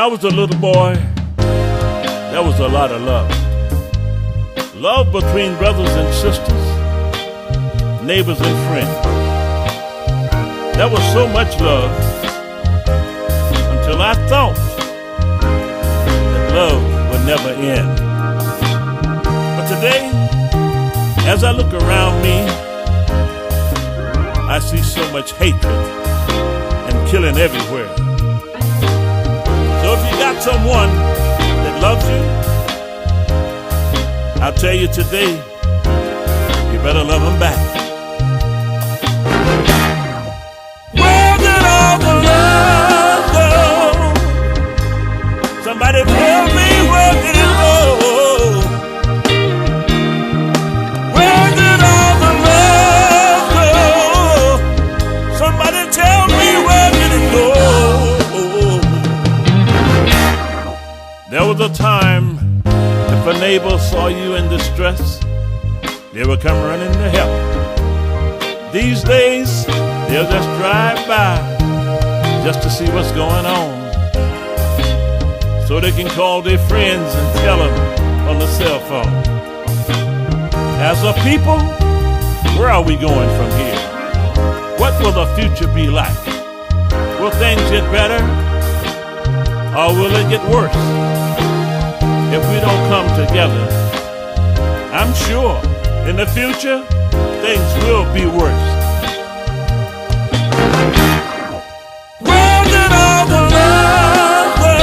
I was a little boy, there was a lot of love. Love between brothers and sisters, neighbors and friends. There was so much love until I thought that love would never end. But today, as I look around me, I see so much hatred and killing everywhere. So if you got someone that loves you, I'll tell you today, you better love them back. Where did all the love go? Somebody tell me, where did it go? Where did all the love go? Somebody tell me, where did it go? There was a time if a neighbor saw you in distress, they would come running to help. These days, they'll just drive by just to see what's going on, so they can call their friends and tell them on the cell phone. As a people, where are we going from here? What will the future be like? Will things get better, or will it get worse? If we don't come together, I'm sure in the future, things will be worse. Where did all the love go?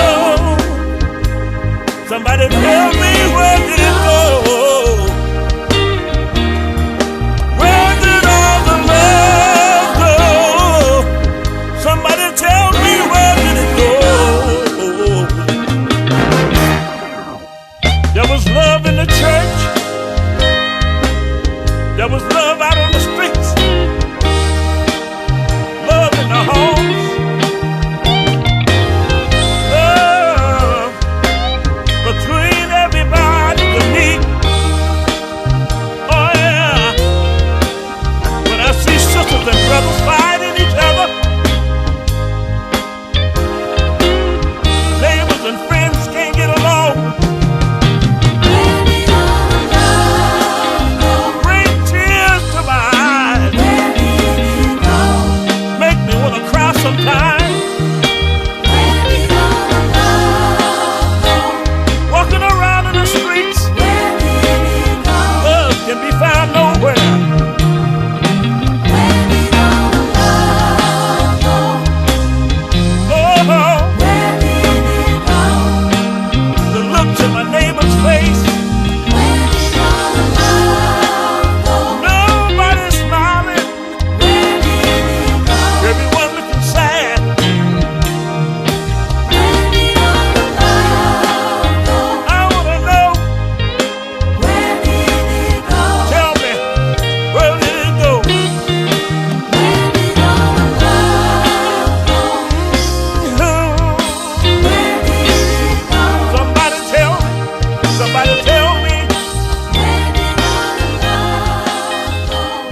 Somebody tell me, where did it go? Where did all the love go? Somebody tell me, where did it go? There was love in the church. There was love out on the streets. Love in the homes. Love between everybody to meet. Oh yeah. When I see sisters and brothers fighting each other, neighbors and friends can't get along. Sometimes walking around in the streets, love can be found nowhere. Oh, to look to my neighbor's face, nobody's smiling, everyone sad. I wanna know, where did it go? Tell me, where did it go? Where did all the love go? Where did it go? Somebody tell me, somebody tell me.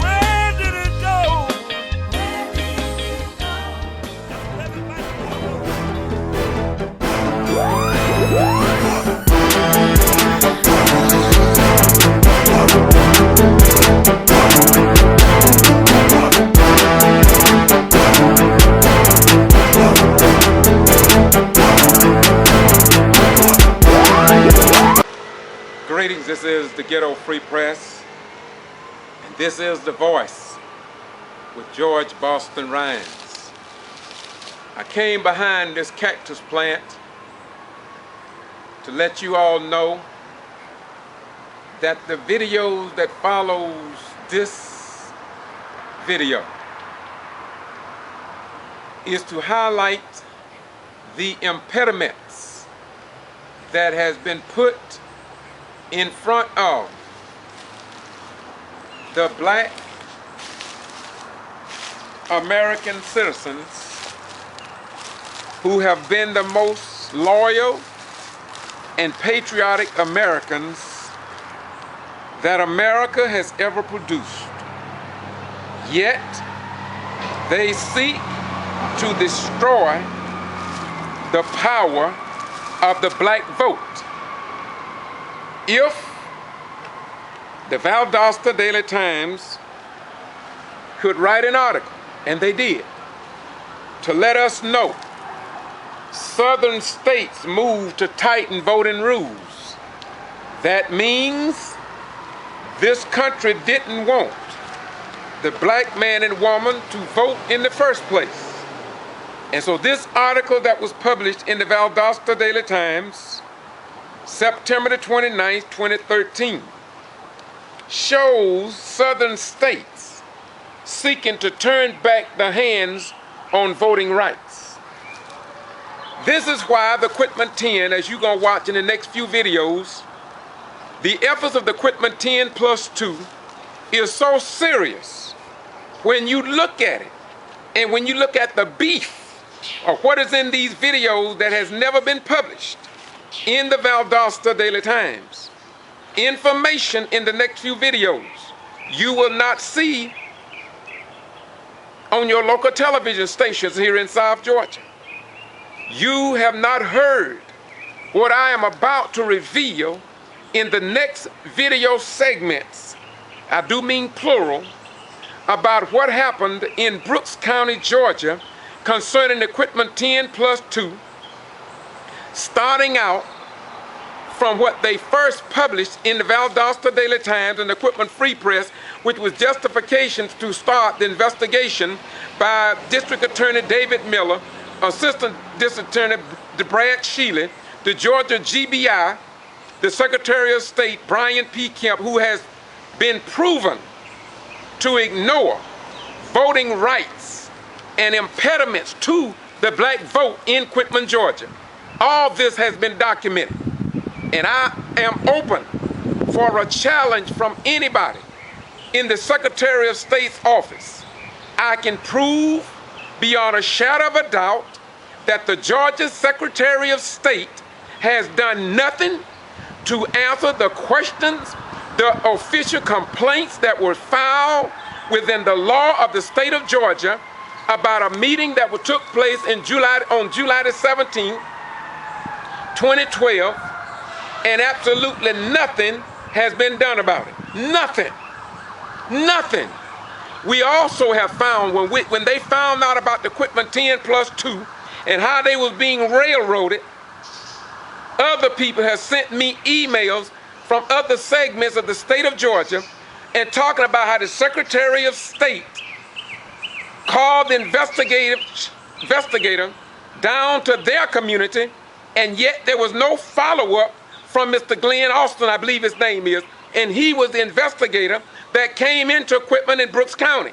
Where did all the love go? Where did it go? Where did it go? Greetings, this is the Ghetto Free Press, and this is The Voice with George Boston Rhymes. I came behind this cactus plant to let you all know that the videos that follows this video is to highlight the impediments that has been put in front of the black American citizens who have been the most loyal and patriotic Americans that America has ever produced. Yet they seek to destroy the power of the black vote. If the Valdosta Daily Times could write an article, and they did, to let us know southern states move to tighten voting rules, that means this country didn't want the black man and woman to vote in the first place. And so this article that was published in the Valdosta Daily Times, September the 29th, 2013, shows southern states seeking to turn back the hands on voting rights. This is why the Quitman 10, as you're gonna watch in the next few videos, the efforts of the Quitman 10+2 is so serious when you look at it, and when you look at the beef of what is in these videos that has never been published in the Valdosta Daily Times. Information in the next few videos you will not see on your local television stations here in South Georgia. You have not heard what I am about to reveal in the next video segments, I do mean plural, about what happened in Brooks County, Georgia, concerning the Quitman 10+2, starting out from what they first published in the Valdosta Daily Times and the Quitman Free Press, which was justification to start the investigation by District Attorney David Miller, Assistant District Attorney Brad Shealy, the Georgia G.B.R, the Secretary of State Brian P. Kemp, who has been proven to ignore voting rights and impediments to the black vote in Quitman, Georgia. All this has been documented. And I am open for a challenge from anybody in the Secretary of State's office. I can prove beyond a shadow of a doubt that the Georgia Secretary of State has done nothing to answer the questions, the official complaints that were filed within the law of the state of Georgia about a meeting that took place on July the 17th, 2012, and absolutely nothing has been done about it. Nothing. Nothing. We also have found when they found out about the Quitman 10+2 and how they was being railroaded, other people have sent me emails from other segments of the state of Georgia and talking about how the Secretary of State called the investigator down to their community, and yet there was no follow-up from Mr. Glenn Austin, I believe his name is, and he was the investigator that came into Quitman in Brooks County.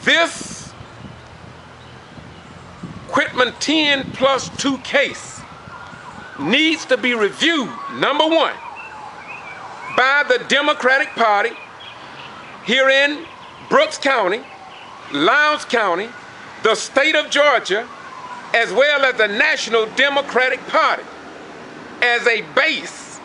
This Quitman 10+2 case needs to be reviewed, number one, by the Democratic Party here in Brooks County, Lowndes County, the state of Georgia, as well as the National Democratic Party as a base.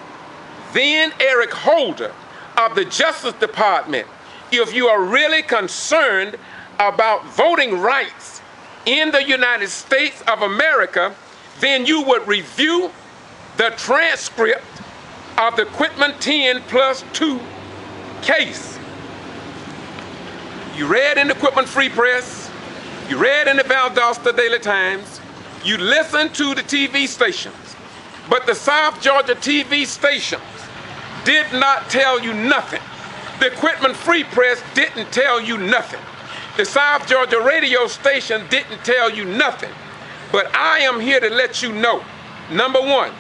Then Eric Holder of the Justice Department, if you are really concerned about voting rights in the United States of America, then you would review the transcript of the Quitman 10+2 case. You read in the Quitman Free Press, you read in the Valdosta Daily Times, you listened to the TV stations, but the South Georgia TV stations did not tell you nothing. The Quitman Free Press didn't tell you nothing. The South Georgia radio station didn't tell you nothing. But I am here to let you know, number one,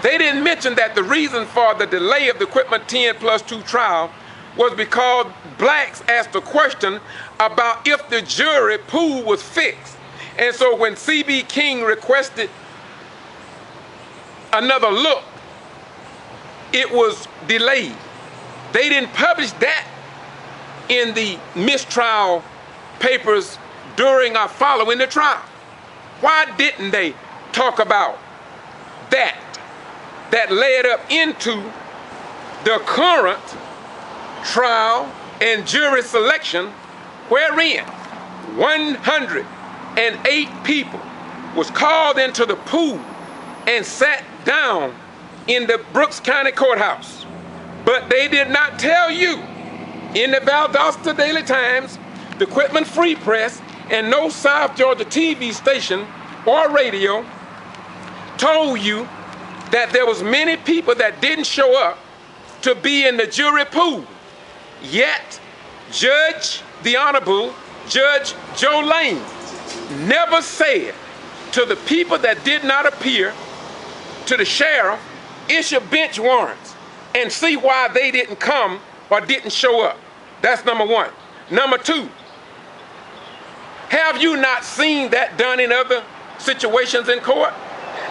they didn't mention that the reason for the delay of the Quitman 10+2 trial was because blacks asked a question about if the jury pool was fixed. And so when C.B. King requested another look, it was delayed. They didn't publish that in the mistrial papers during or following the trial. Why didn't they talk about that led up into the current trial and jury selection, wherein 108 people was called into the pool and sat down in the Brooks County Courthouse. But they did not tell you in the Valdosta Daily Times, the Quitman Free Press, and no South Georgia TV station or radio told you that there was many people that didn't show up to be in the jury pool. Yet, the Honorable Judge Joe Lane never said to the people that did not appear, to the sheriff, issue bench warrants and see why they didn't come or didn't show up. That's number one. Number two, have you not seen that done in other situations in court?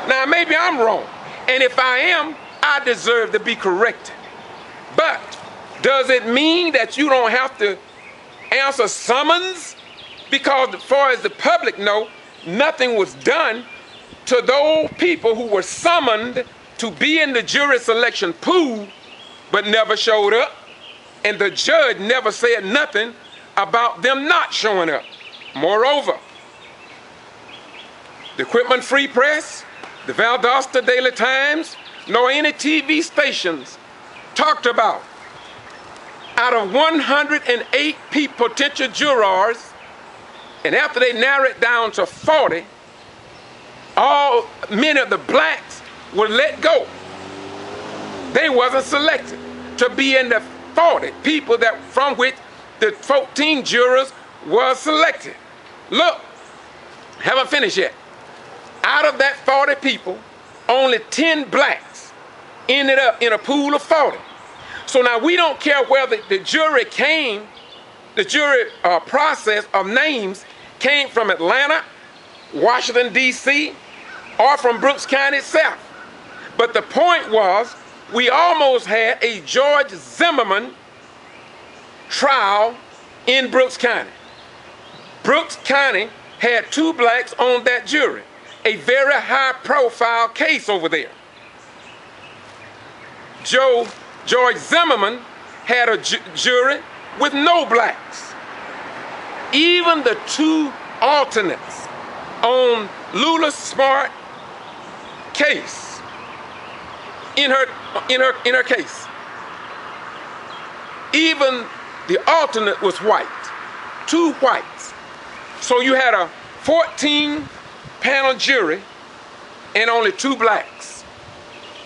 Now, maybe I'm wrong, and if I am, I deserve to be corrected. But does it mean that you don't have to answer summons? Because as far as the public know, nothing was done to those people who were summoned to be in the jury selection pool but never showed up, and the judge never said nothing about them not showing up. Moreover, the Quitman Free Press, the Valdosta Daily Times, nor any TV stations talked about out of 108 potential jurors, and after they narrowed it down to 40, many of the blacks were let go. They wasn't selected to be in the 40 people that from which the 14 jurors were selected. Look, haven't finished yet. Out of that 40 people, only 10 blacks ended up in a pool of 40. So now we don't care whether the jury process of names came from Atlanta, Washington, D.C., or from Brooks County itself. But the point was, we almost had a George Zimmerman trial in Brooks County. Brooks County had 2 blacks on that jury, a very high-profile case over there. George Zimmerman had a jury with no blacks. Even the 2 alternates on Lula's Smart case, in her case, even the alternate was white, 2 whites. So you had a 14-panel jury and only 2 blacks.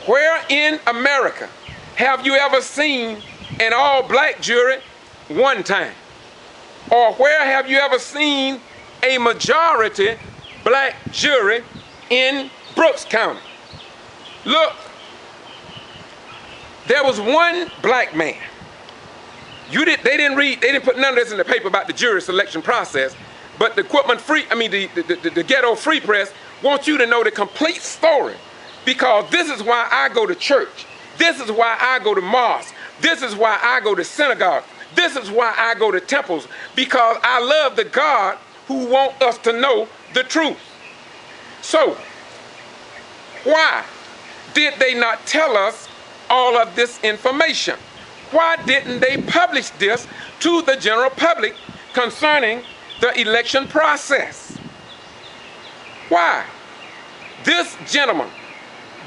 Where in America have you ever seen an all-black jury one time? Or where have you ever seen a majority black jury in Brooks County? Look, there was one black man. They didn't put none of this in the paper about the jury selection process, but the the Ghetto Free Press wants you to know the complete story, because this is why I go to church. This is why I go to mosque. This is why I go to synagogue. This is why I go to temples, because I love the God who wants us to know the truth. So, why did they not tell us all of this information? Why didn't they publish this to the general public concerning the election process? Why? This gentleman,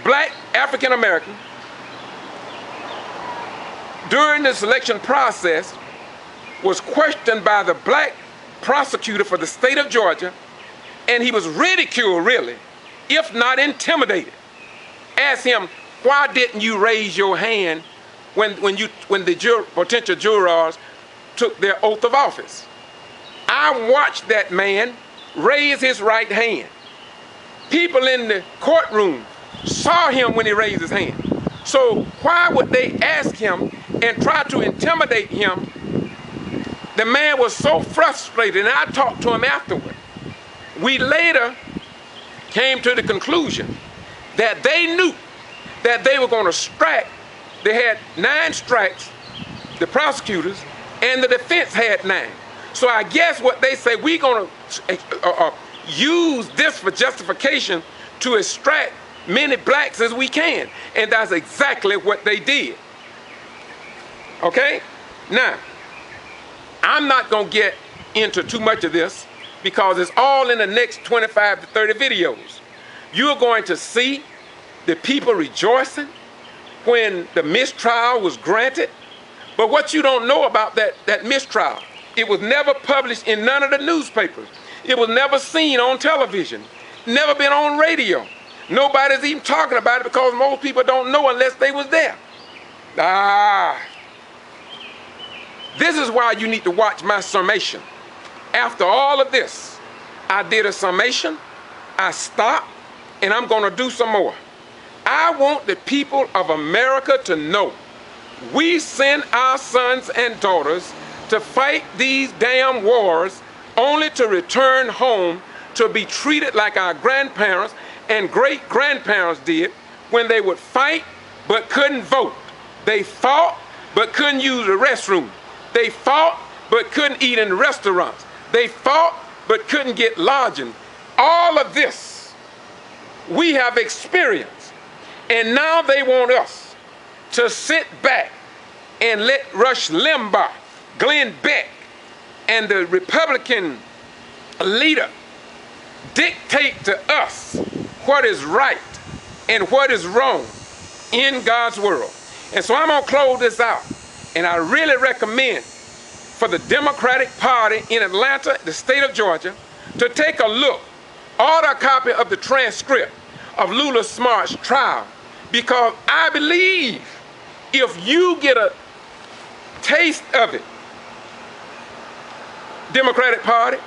black African American, during the selection process was questioned by the black prosecutor for the state of Georgia, and he was ridiculed, really, if not intimidated. Asked him, why didn't you raise your hand when the potential jurors took their oath of office? I watched that man raise his right hand. People in the courtroom saw him when he raised his hand. So why would they ask him and try to intimidate him? The man was so frustrated, and I talked to him afterward. We later came to the conclusion that they knew that they were going to strike. They had 9 strikes, the prosecutors, and the defense had 9. So I guess what they say, we're going to use this for justification to extract many blacks as we can. And that's exactly what they did. Okay? Now, I'm not going to get into too much of this, because it's all in the next 25 to 30 videos. You're going to see the people rejoicing when the mistrial was granted. But what you don't know about that mistrial, it was never published in none of the newspapers. It was never seen on television, never been on radio. Nobody's even talking about it because most people don't know unless they was there. This is why you need to watch my summation. After all of this, I did a summation, I stopped, and I'm gonna do some more. I want the people of America to know we send our sons and daughters to fight these damn wars only to return home to be treated like our grandparents and great-grandparents did when they would fight but couldn't vote. They fought but couldn't use the restroom. They fought but couldn't eat in restaurants. They fought but couldn't get lodging. All of this we have experienced, and now they want us to sit back and let Rush Limbaugh, Glenn Beck, and the Republican leader dictate to us what is right and what is wrong in God's world. And so I'm gonna close this out, and I really recommend for the Democratic Party in Atlanta, the state of Georgia, to take a look, order a copy of the transcript of Lula Smart's trial, because I believe if you get a taste of it, Democratic Party,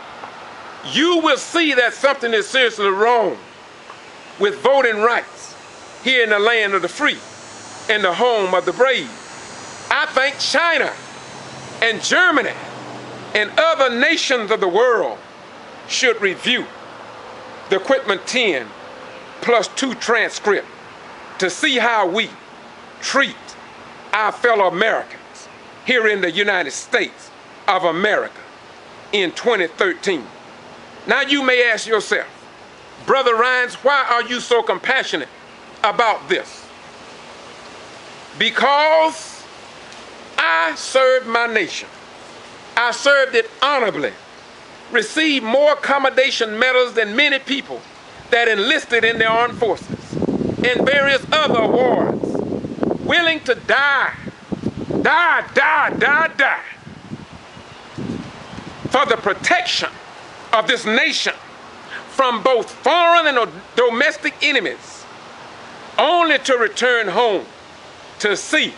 you will see that something is seriously wrong with voting rights here in the land of the free and the home of the brave. I think China and Germany and other nations of the world should review the Quitman 10+2 transcript to see how we treat our fellow Americans here in the United States of America in 2013. Now you may ask yourself, Brother Rines, why are you so compassionate about this? Because I served my nation. I served it honorably, received more commendation medals than many people that enlisted in the armed forces and various other awards, willing to die for the protection of this nation from both foreign and domestic enemies, only to return home to see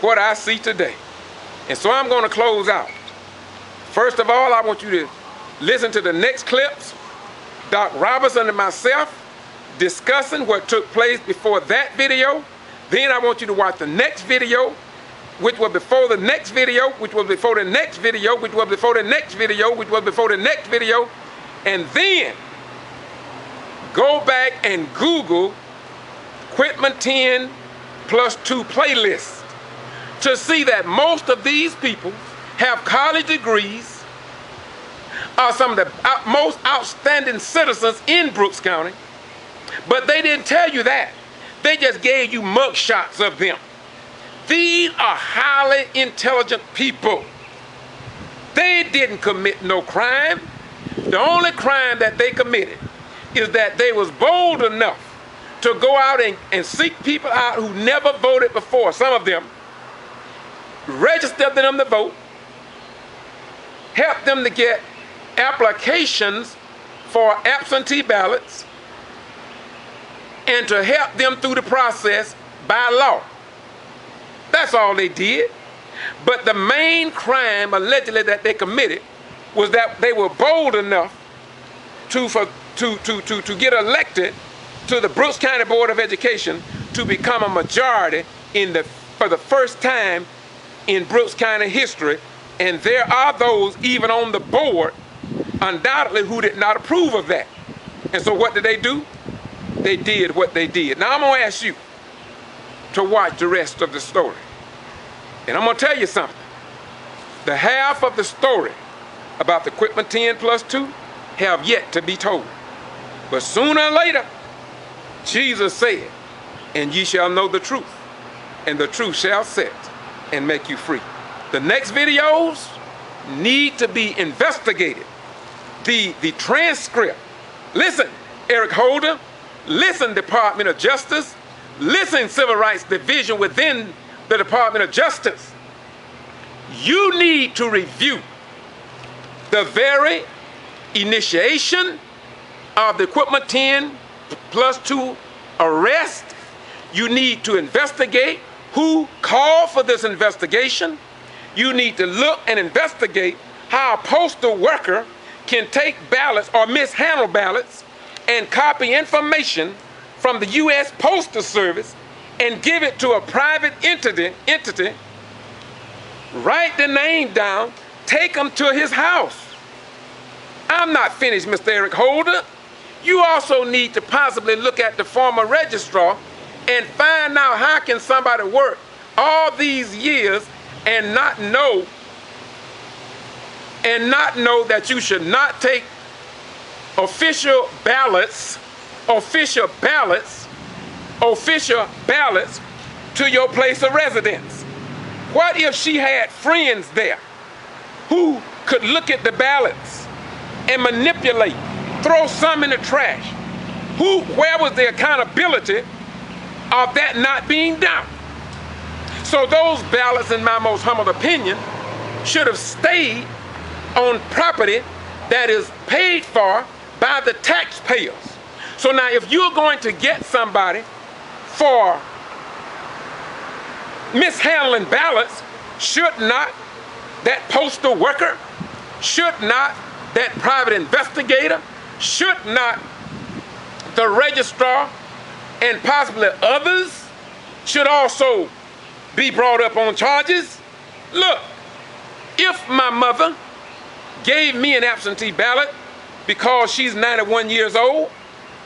what I see today. And so I'm going to close out. First of all, I want you to listen to the next clips, Doc Robertson and myself discussing what took place before that video. Then I want you to watch the next video, which was before the next video, which was before the next video, which was before the next video, which was before the next video, and then go back and Google Quitman 10+2 playlist to see that most of these people have college degrees, are some of the most outstanding citizens in Brooks County, but they didn't tell you that. They just gave you mug shots of them. These are highly intelligent people. They didn't commit no crime. The only crime that they committed is that they was bold enough to go out and seek people out who never voted before. Some of them registered them to vote, helped them to get applications for absentee ballots, and to help them through the process by law. That's all they did. But the main crime allegedly that they committed was that they were bold enough to get elected to the Brooks County Board of Education to become a majority for the first time in Brooks County history. And there are those even on the board undoubtedly who did not approve of that. And so what did they do? They did what they did. Now I'm going to ask you to watch the rest of the story. And I'm going to tell you something. The half of the story about the Quitman 10+2 have yet to be told. But sooner or later, Jesus said, and ye shall know the truth, and the truth shall set and make you free. The next videos need to be investigated the transcript. Listen, Eric Holder. Listen, Department of Justice. Listen, Civil Rights Division within the Department of Justice. You need to review the very initiation of the Quitman 10+2 arrest. You need to investigate who called for this investigation. You need to look and investigate how a postal worker can take ballots or mishandle ballots and copy information from the U.S. Postal Service and give it to a private entity, write the name down, take them to his house. I'm not finished, Mr. Eric Holder. You also need to possibly look at the former registrar and find out how can somebody work all these years and not know that you should not take official ballots to your place of residence. What if she had friends there who could look at the ballots and manipulate, throw some in the trash? Where was the accountability of that not being done? So those ballots, in my most humble opinion, should have stayed on property that is paid for by the taxpayers. So now if you're going to get somebody for mishandling ballots, should not that postal worker, should not that private investigator, should not the registrar and possibly others should also be brought up on charges? Look, if my mother gave me an absentee ballot because she's 91 years old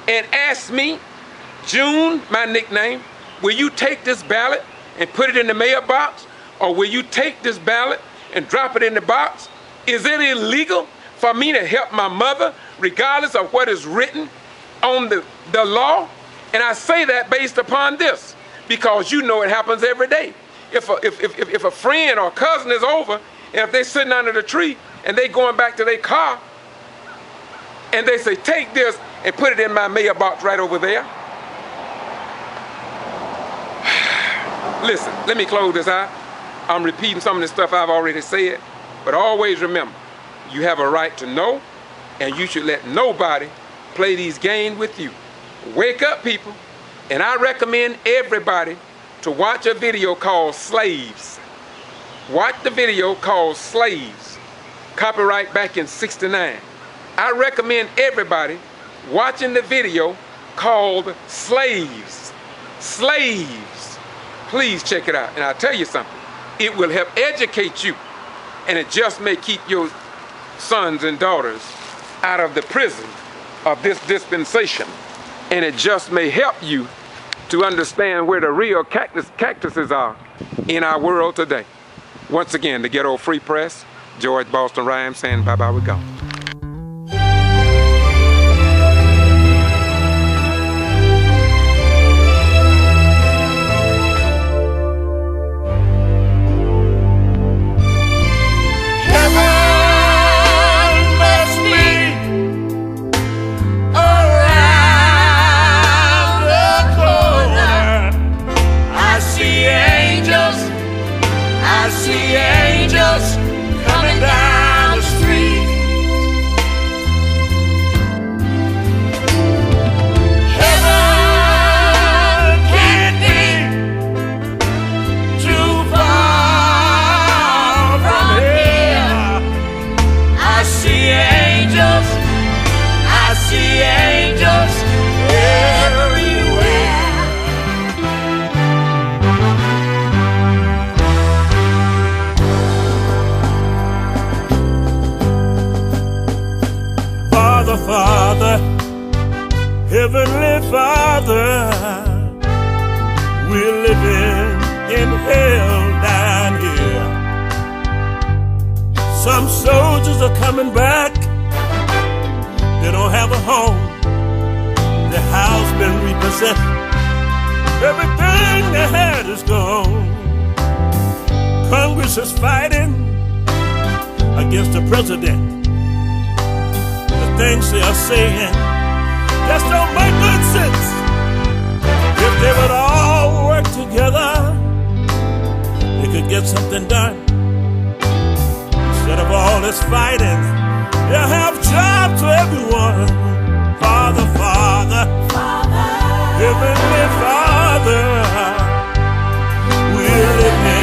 and asked me, June, my nickname, will you take this ballot and put it in the mailbox, or will you take this ballot and drop it in the box? Is it illegal for me to help my mother regardless of what is written on the law? And I say that based upon this, because you know it happens every day. If a friend or cousin is over, and if they're sitting under the tree and they going back to their car, and they say, take this and put it in my mailbox right over there. Listen, let me close this out. I'm repeating some of the stuff I've already said, but always remember, you have a right to know, and you should let nobody play these games with you. Wake up, people. And I recommend everybody to watch a video called Slaves. Watch the video called Slaves, copyright back in '69. I recommend everybody watching the video called Slaves. Slaves. Please check it out. And I'll tell you something. It will help educate you, and it just may keep your sons and daughters out of the prison of this dispensation. And it just may help you to understand where the real cactuses are in our world today. Once again, the Ghetto Free Press, George Boston Rhymes saying bye-bye, we go. Father, Heavenly Father, we're living in hell down here. Some soldiers are coming back. They don't have a home. The house been repossessed. Everything they had is gone. Congress is fighting against the president. things they are saying just don't make good sense. If they would all work together, they could get something done. Instead of all this fighting, they'll have jobs for everyone. Father, Father, Heavenly Father, we're living